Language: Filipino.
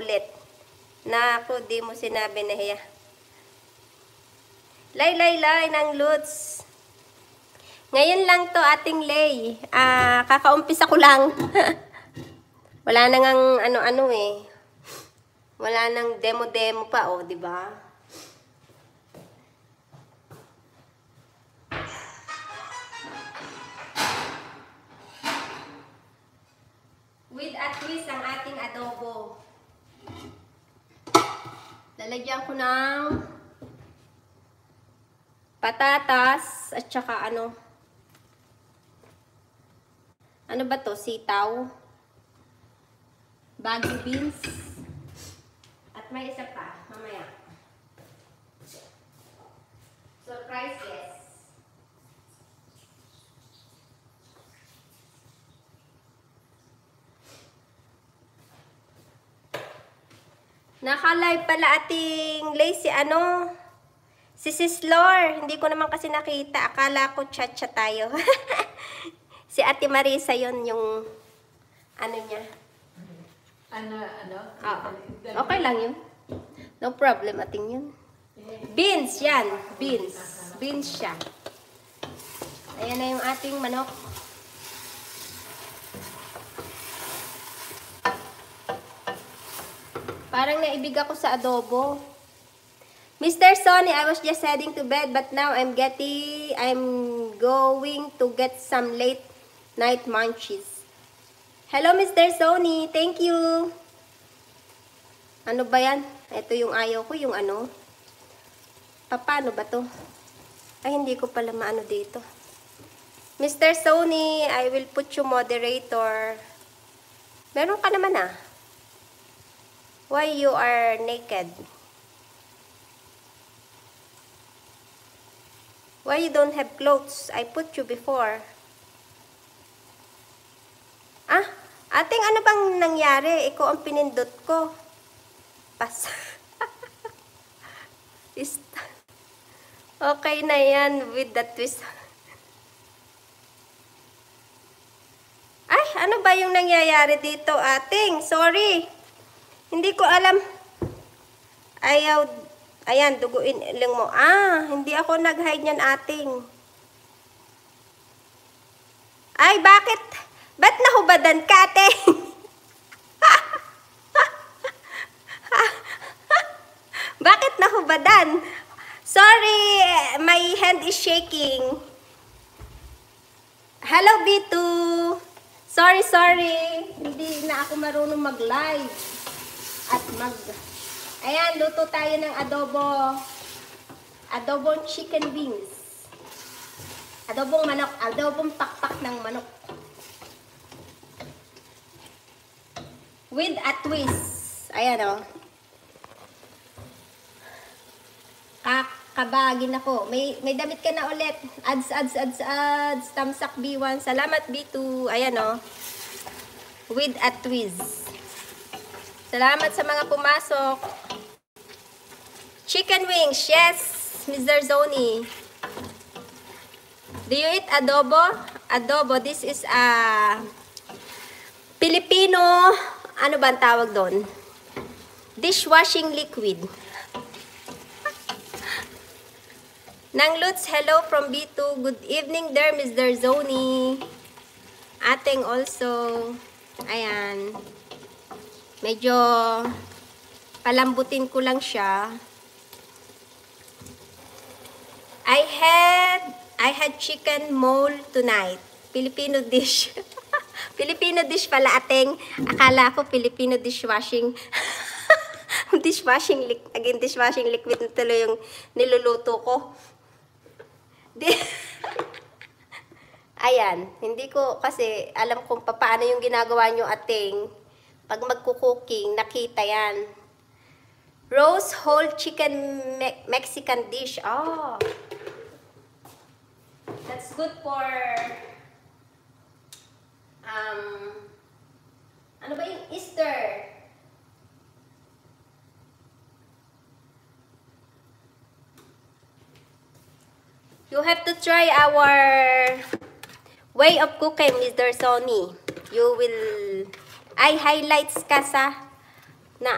ulit. Naku, di mo sinabi na hiya. Lay ng Lutz. Ngayon lang to ating lay. Kakaumpisa ko lang. Wala na ngang ano-ano eh. Wala nang demo-demo pa, oh, di ba? With a twist ang ating adobo. Lalagyan ko ng patatas at saka ano ba to? Sitaw, bagu beans, at may isa pa mamaya. Surprises. Naka-live pala ating lazy si Sis Lor. Hindi ko naman kasi nakita. Akala ko chat-chat tayo. Si Ate Marisa yon yung niya. Oo. Okay lang yun. No problem ating yun. Beans yan. Beans. Beans siya. Ayan na yung ating manok. Parang naibig ako sa adobo. Mr. Sonny, I was just heading to bed, but now I'm going to get some late night munchies. Hello, Mr. Sonny. Thank you. Ano ba yan? Ito yung ayaw ko, yung ano. Paano ba to? Ay, hindi ko pala maano dito. Mr. Sonny, I will put you moderator. Meron ka naman ah. Why you are naked? Why you don't have clothes? I put you before. Ating ano bang nangyari? Ikaw ang pinindot ko. Pas. Okay na yan with the twist. Ay, ano ba yung nangyayari dito, ating? Sorry. Hindi ko alam. Ayan, duguin lang mo. Hindi ako nag-hide niyan, ating. Ay, bakit? Ba't nahubadan ka, ating? Bakit nahubadan? Sorry, my hand is shaking. Hello, B2. Sorry. Hindi na ako marunong mag-live. Ayan, luto tayo ng adobo. Adobong chicken wings. Adobong manok. Adobong pakpak ng manok. With a twist. Ayan o. Kakabagin ako. May damit ka na ulit. Ads. Tamsak B1. Salamat B2. Ayan o. With a twist. Salamat sa mga pumasok. Chicken wings. Yes, Mr. Zoni. Do you eat adobo? Adobo. This is a Filipino, ano ba ang tawag doon? Dishwashing liquid. Nang Lutz, hello from B2. Good evening there, Mr. Zoni. Ating also. Ayan. Medyo palambutin ko lang siya. I had chicken mole tonight. Filipino dish. Filipino dish pala, ating. Akala ko Filipino dishwashing. Dishwashing liquid na tuloy yung niluluto ko. Ayan, hindi ko kasi alam kung paano yung ginagawa nyo, ating. Pag magkukuking, nakita yan. Roast whole chicken Mexican dish. Oh. That's good for ano ba yung Easter? You have to try our way of cooking, Mr. Sonny. You will highlights ka sa na